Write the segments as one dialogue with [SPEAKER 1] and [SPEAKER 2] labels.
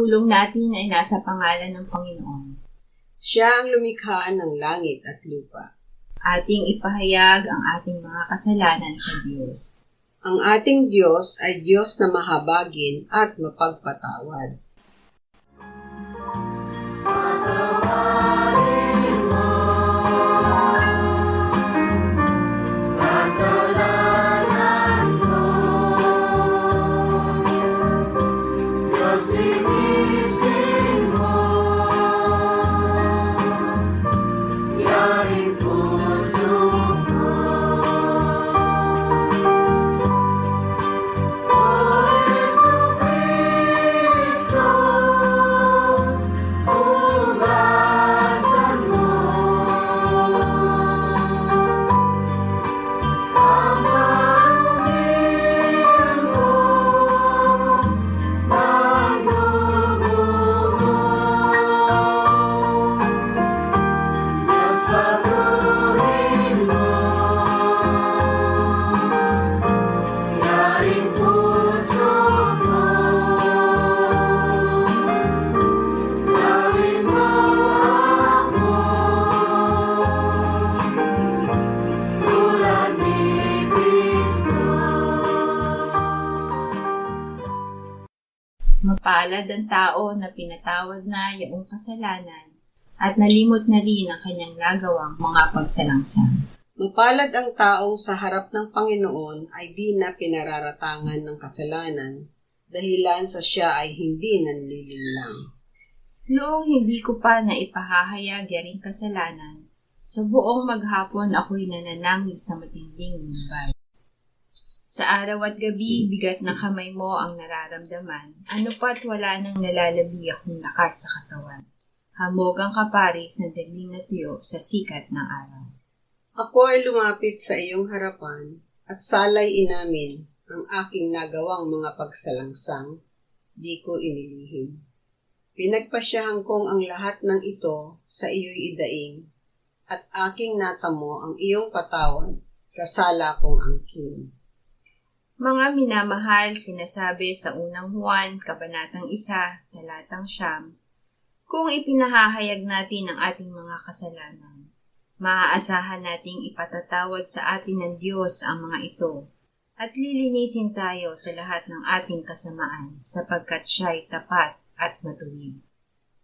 [SPEAKER 1] pagtulong natin ay nasa pangalan ng Panginoon.
[SPEAKER 2] Siya ang lumikha ng langit at lupa.
[SPEAKER 1] Ating ipahayag ang ating mga kasalanan sa Diyos.
[SPEAKER 2] Ang ating Diyos ay Diyos na mahabagin at mapagpatawad.
[SPEAKER 1] Mapalad ang tao na pinatawad na iyong kasalanan at nalimot na rin ang kanyang nagawang mga pagsalangsang.
[SPEAKER 2] Mapalad ang taong sa harap ng Panginoon ay di na pinararatangan ng kasalanan, dahilan sa siya ay hindi nanlilinlang.
[SPEAKER 1] Noong hindi ko pa na ipahahayag yaring kasalanan, sa buong maghapon ako'y nananangis sa matinding lumbay. Sa araw at gabi, bigat ng kamay mo ang nararamdaman, ano pa't wala nang nalalabi akong lakas sa katawan. Hamog ang kaparis na dagling na tuyo sa sikat ng araw.
[SPEAKER 2] Ako ay lumapit sa iyong harapan at salay inamin ang aking nagawang mga pagsalangsang, di ko inilihim. Pinagpasyahan kong ang lahat ng ito sa iyo'y idaing, at aking natamo ang iyong patawad sa sala kong angkin.
[SPEAKER 1] Mga minamahal, sinasabi sa unang Juan, Kabanatang 1, Talatang 9, kung ipinahahayag natin ang ating mga kasalanan, maaasahan nating ipatatawad sa atin ng Diyos ang mga ito, at lilinisin tayo sa lahat ng ating kasamaan, sapagkat siya'y tapat at matuwid.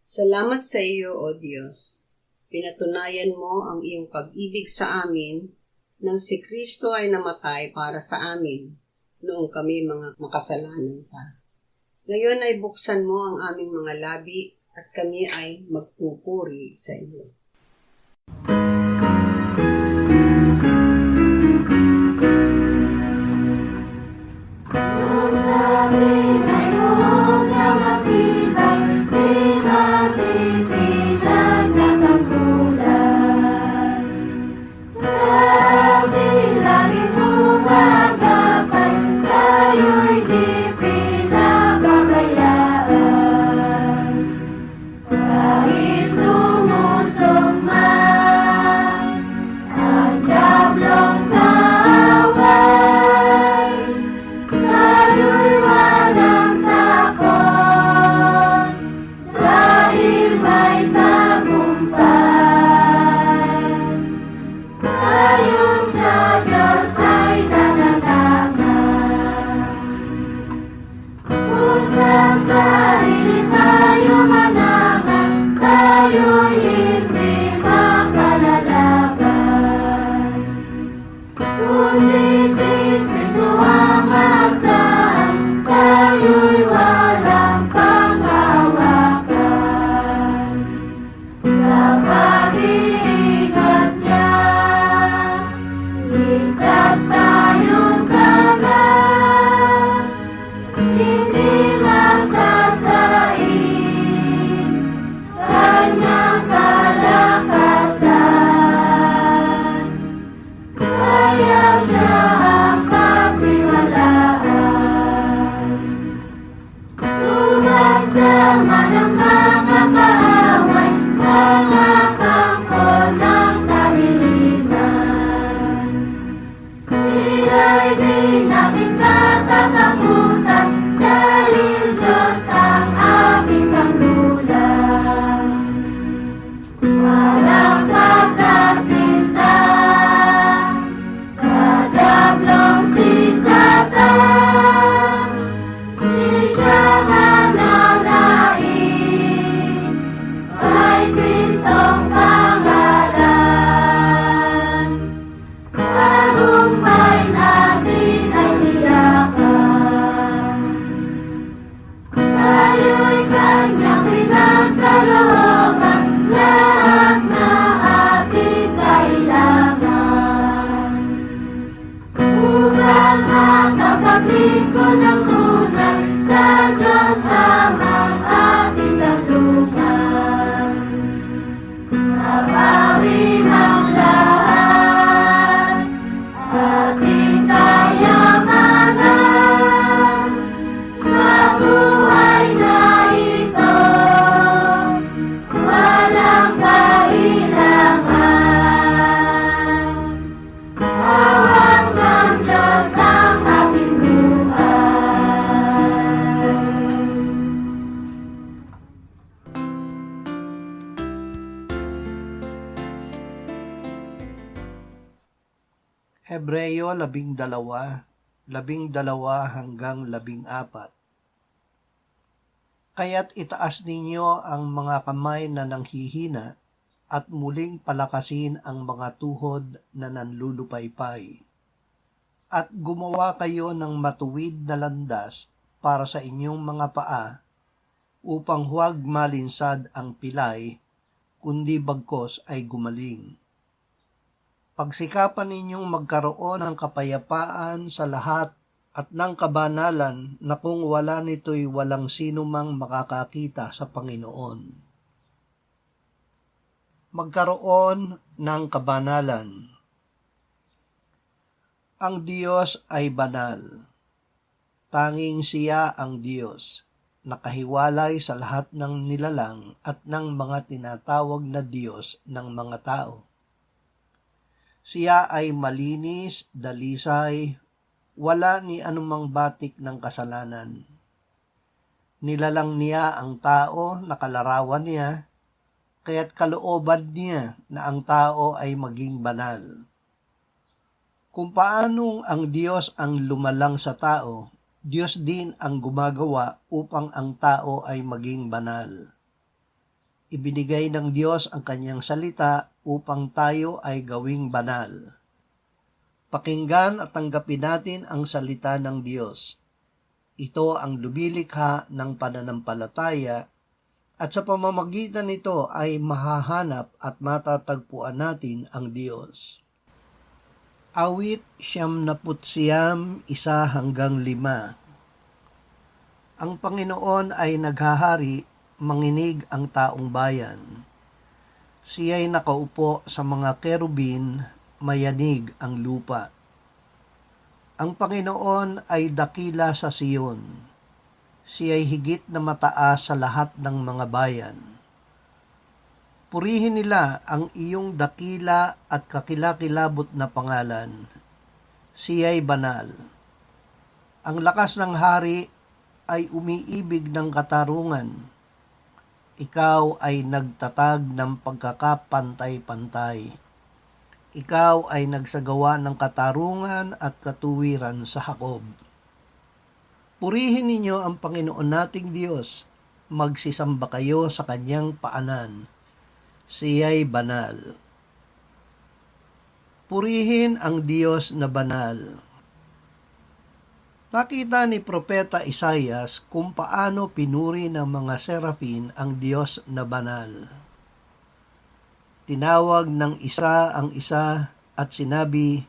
[SPEAKER 2] Salamat sa iyo, O Diyos. Pinatunayan mo ang iyong pag-ibig sa amin nang si Kristo ay namatay para sa amin noong kami mga makasalanan pa. Ngayon ay buksan mo ang aming mga labi at kami ay magpupuri sa iyo.
[SPEAKER 3] Kahit lumuso Walang pagkasinta sa diablong si Satan. Di siya mananaig kay Kristong pangalan. Tagumpay natin ay tiyakan. Tayo'y kanyang pinagkalooban, lahat na ating kailangan. Upang makapaglingkod ng tunay sa Diyos amang ating kanlungan. Napawi mang lahat ating kayamanan sa buhay na ito, walang kailangan. Hawak ng Diyos ang ating buhay.
[SPEAKER 4] Hebreo 12, 12 hanggang 14. Kaya't itaas ninyo ang mga kamay na nanghihina at muling palakasin ang mga tuhod na nanlulupaypay. At gumawa kayo ng matuwid na landas para sa inyong mga paa upang huwag malinsad ang pilay, kundi bagkos ay gumaling. Pagsikapan ninyong magkaroon ng kapayapaan sa lahat at ng kabanalan na kung wala nito'y walang sino mang makakakita sa Panginoon. Magkaroon ng kabanalan. Ang Diyos ay banal. Tanging siya ang Diyos, nakahiwalay sa lahat ng nilalang at ng mga tinatawag na Diyos ng mga tao. Siya ay malinis, dalisay, wala ni anumang batik ng kasalanan. Nilalang niya ang tao, nakalarawan niya, kaya't kalooban niya na ang tao ay maging banal. Kung paanong ang Diyos ang lumalang sa tao, Diyos din ang gumagawa upang ang tao ay maging banal. Ibinigay ng Diyos ang kanyang salita upang tayo ay gawing banal. Pakinggan at tanggapin natin ang salita ng Diyos. Ito ang lumilikha ng pananampalataya at sa pamamagitan nito ay mahahanap at matatagpuan natin ang Diyos. Awit 99, 1 hanggang 5. Ang Panginoon ay naghahari, manginig ang taong bayan. Siya'y nakaupo sa mga kerubin, mayanig ang lupa. Ang Panginoon ay dakila sa Siyon. Siya'y higit na mataas sa lahat ng mga bayan. Purihin nila ang iyong dakila at kakilakilabot na pangalan. Siya'y banal. Ang lakas ng hari ay umiibig ng katarungan. Ikaw ay nagtatag ng pagkakapantay-pantay. Ikaw ay nagsagawa ng katarungan at katuwiran sa Jacob. Purihin ninyo ang Panginoon nating Diyos. Magsisamba kayo sa kanyang paanan. Siya'y banal. Purihin ang Diyos na banal. Nakita ni Propeta Isaias kung paano pinuri ng mga serafin ang Diyos na banal. Tinawag ng isa ang isa at sinabi,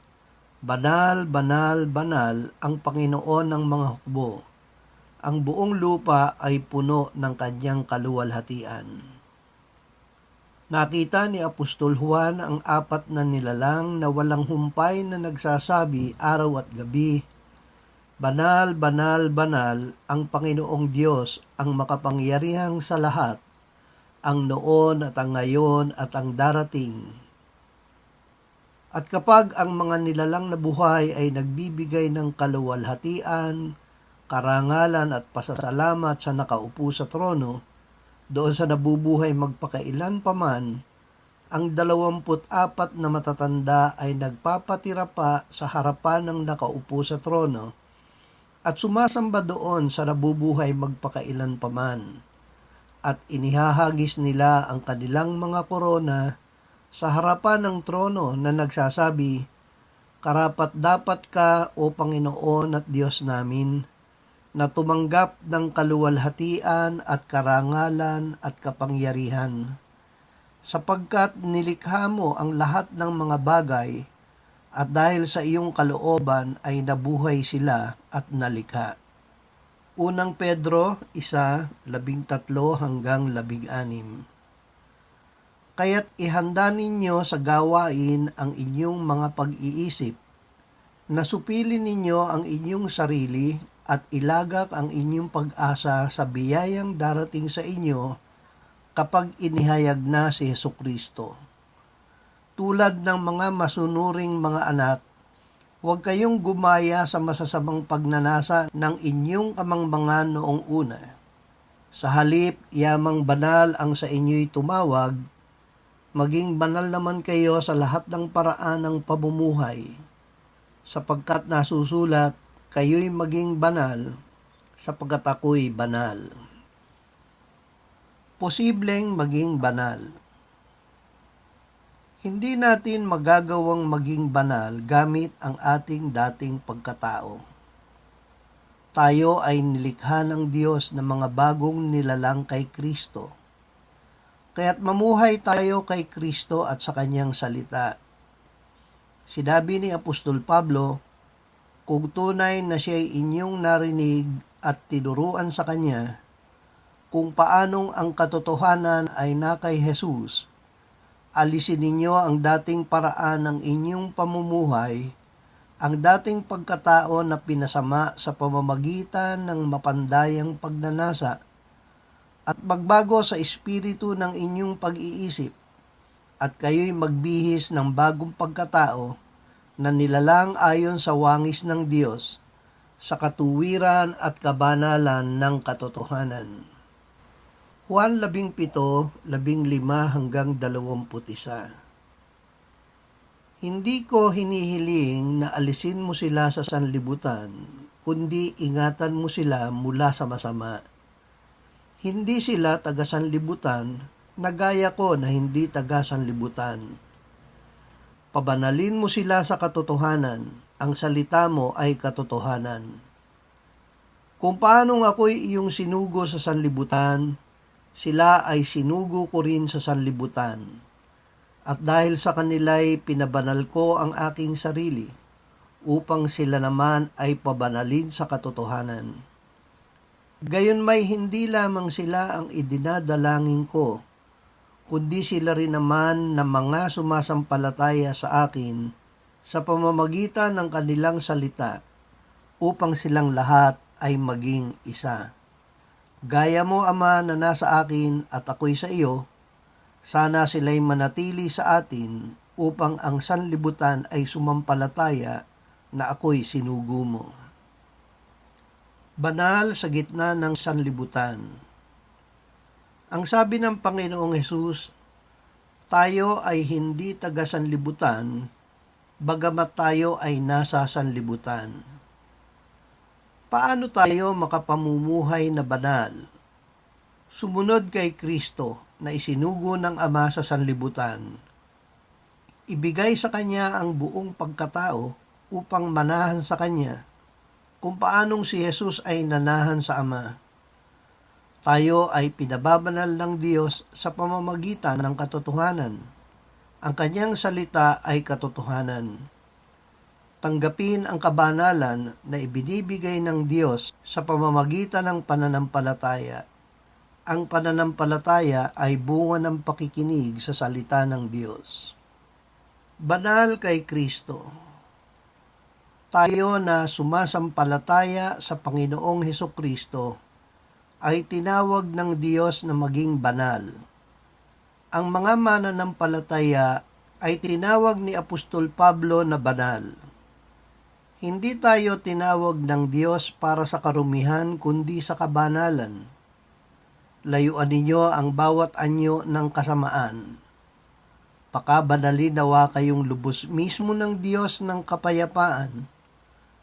[SPEAKER 4] "Banal, banal, banal ang Panginoon ng mga hukbo. Ang buong lupa ay puno ng kanyang kaluwalhatian." Nakita ni Apostol Juan ang 4 na nilalang na walang humpay na nagsasabi araw at gabi, "Banal, banal, banal ang Panginoong Diyos, ang makapangyarihang sa lahat, ang noon at ang ngayon at ang darating." At kapag ang mga nilalang na buhay ay nagbibigay ng kaluwalhatian, karangalan at pasasalamat sa nakaupo sa trono, doon sa nabubuhay magpakailan paman, ang 24 na matatanda ay nagpapatira pa sa harapan ng nakaupo sa trono at sumasamba doon sa nabubuhay magpakailan paman. At inihahagis nila ang kanilang mga korona sa harapan ng trono na nagsasabi, "Karapat-dapat ka, O Panginoon at Diyos namin, na tumanggap ng kaluwalhatian at karangalan at kapangyarihan, sapagkat nilikha mo ang lahat ng mga bagay at dahil sa iyong kalooban ay nabuhay sila at nalikha." Unang Pedro 1:13-16. Kaya't ihanda ninyo sa gawain ang inyong mga pag-iisip, na supilin ninyo ang inyong sarili at ilagak ang inyong pag-asa sa biyayang darating sa inyo kapag inihayag na si Hesukristo. Tulad ng mga masunuring mga anak, huwag kayong gumaya sa masasamang pagnanasa ng inyong kamangmangan noong una. Sa halip, yamang banal ang sa inyo'y tumawag, maging banal naman kayo sa lahat ng paraan ng pamumuhay, sapagkat nasusulat, kayo'y maging banal, sapagkat ako'y banal. Posibleng maging banal. Hindi natin magagawang maging banal gamit ang ating dating pagkatao. Tayo ay nilikha ng Diyos na mga bagong nilalang kay Kristo. Kaya't mamuhay tayo kay Kristo at sa Kanyang salita. Sinabi ni Apostol Pablo, kung tunay na siya'y inyong narinig at tinuruan sa Kanya, kung paanong ang katotohanan ay na kay Jesus, alisin ninyo ang dating paraan ng inyong pamumuhay, ang dating pagkatao na pinasama sa pamamagitan ng mapandayang pagnanasa, at magbago sa espiritu ng inyong pag-iisip, at kayo'y magbihis ng bagong pagkatao na nilalang ayon sa wangis ng Diyos, sa katuwiran at kabanalan ng katotohanan. Juan 17:15-21. Hindi ko hinihiling na alisin mo sila sa sanlibutan, kundi ingatan mo sila mula sa masama. Hindi sila taga-sanlibutan, na gaya ko na hindi taga-sanlibutan. Pabanalin mo sila sa katotohanan, ang salita mo ay katotohanan. Kung paanong ako'y iyong sinugo sa sanlibutan, sila ay sinugo ko rin sa sanlibutan. At dahil sa kanila'y pinabanal ko ang aking sarili, upang sila naman ay pabanalin sa katotohanan. Gayon may hindi lamang sila ang idinadalangin ko, kundi sila rin naman na mga sumasampalataya sa akin sa pamamagitan ng kanilang salita, upang silang lahat ay maging isa. Gaya mo, Ama, na nasa akin at ako'y sa iyo, sana sila'y manatili sa atin upang ang sanlibutan ay sumampalataya na ako'y sinugo mo. Banal sa gitna ng sanlibutan. Ang sabi ng Panginoong Hesus, tayo ay hindi taga-sanlibutan, bagamat tayo ay nasa sanlibutan. Paano tayo makapamumuhay na banal? Sumunod kay Kristo na isinugo ng Ama sa sanlibutan. Ibigay sa Kanya ang buong pagkatao upang manahan sa Kanya kung paanong si Jesus ay nanahan sa Ama. Tayo ay pinababanal ng Diyos sa pamamagitan ng katotohanan. Ang Kanyang salita ay katotohanan. Tanggapin ang kabanalan na ibinibigay ng Diyos sa pamamagitan ng pananampalataya. Ang pananampalataya ay bunga ng pakikinig sa salita ng Diyos. Banal kay Kristo. Tayo na sumasampalataya sa Panginoong Hesukristo ay tinawag ng Diyos na maging banal. Ang mga mananampalataya ay tinawag ni Apostol Pablo na banal. Hindi tayo tinawag ng Diyos para sa karumihan kundi sa kabanalan. Layuan ninyo ang bawat anyo ng kasamaan. Pakabanalin nawa kayong lubos mismo ng Diyos ng kapayapaan,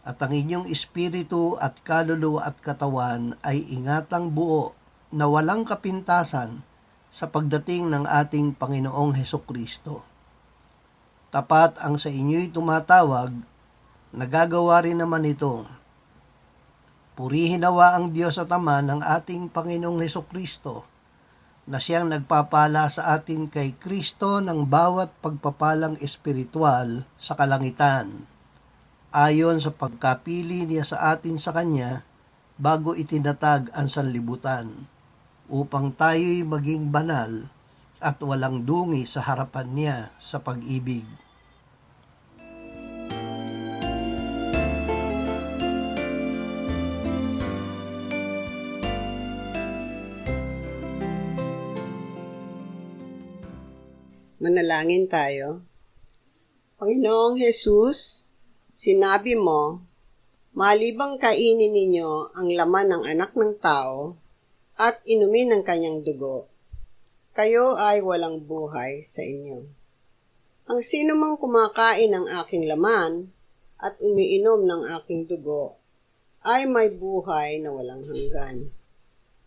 [SPEAKER 4] at ang inyong espiritu at kaluluwa at katawan ay ingatang buo na walang kapintasan sa pagdating ng ating Panginoong Hesukristo. Tapat ang sa inyo'y tumatawag, nagagawa rin naman ito. Purihin nawa ang Diyos at Ama ng ating Panginoong Hesukristo, na siyang nagpapala sa atin kay Kristo ng bawat pagpapalang espiritual sa kalangitan, ayon sa pagkapili niya sa atin sa Kanya bago itinatag ang sanlibutan, upang tayo'y maging banal at walang dungi sa harapan niya sa pag-ibig.
[SPEAKER 2] Manalangin tayo. Panginoong Jesus, sinabi mo, malibang kainin ninyo ang laman ng anak ng tao at inumin ang kanyang dugo, kayo ay walang buhay sa inyo. Ang sino mang kumakain ng aking laman at umiinom ng aking dugo ay may buhay na walang hanggan,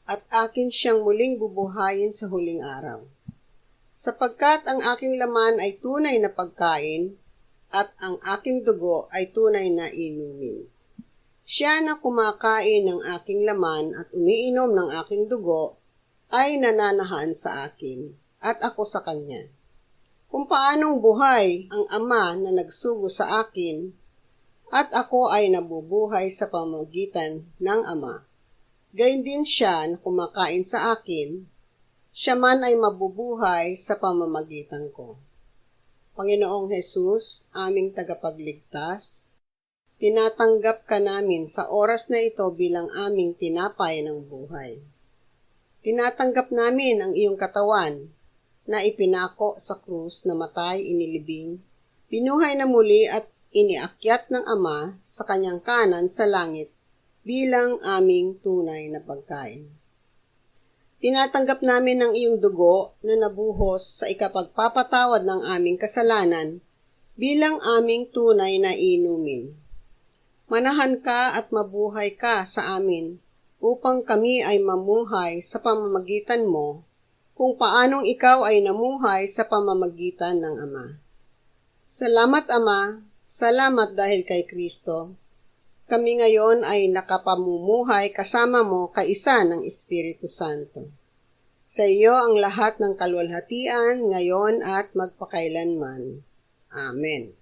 [SPEAKER 2] at akin siyang muling bubuhayin sa huling araw. Sapagkat ang aking laman ay tunay na pagkain at ang aking dugo ay tunay na inumin. Siya na kumakain ng aking laman at umiinom ng aking dugo ay nananahan sa akin at ako sa kanya. Kung paanong buhay ang Ama na nagsugo sa akin at ako ay nabubuhay sa pamamagitan ng Ama, gayon din siya na kumakain sa akin, siya man ay mabubuhay sa pamamagitan ko. Panginoong Jesus, aming tagapagligtas, tinatanggap ka namin sa oras na ito bilang aming tinapay ng buhay. Tinatanggap namin ang iyong katawan na ipinako sa krus na matay inilibing, binuhay na muli at iniakyat ng Ama sa kanyang kanan sa langit bilang aming tunay na pagkain. Tinatanggap namin ang iyong dugo na nabuhos sa ikapagpapatawad ng aming kasalanan bilang aming tunay na inumin. Manahan ka at mabuhay ka sa amin upang kami ay mamuhay sa pamamagitan mo kung paanong ikaw ay namuhay sa pamamagitan ng Ama. Salamat Ama, salamat dahil kay Kristo. Kami ngayon ay nakapamumuhay kasama mo kaisa ng Espiritu Santo. Sa iyo ang lahat ng kaluwalhatian ngayon at magpakailanman. Amen.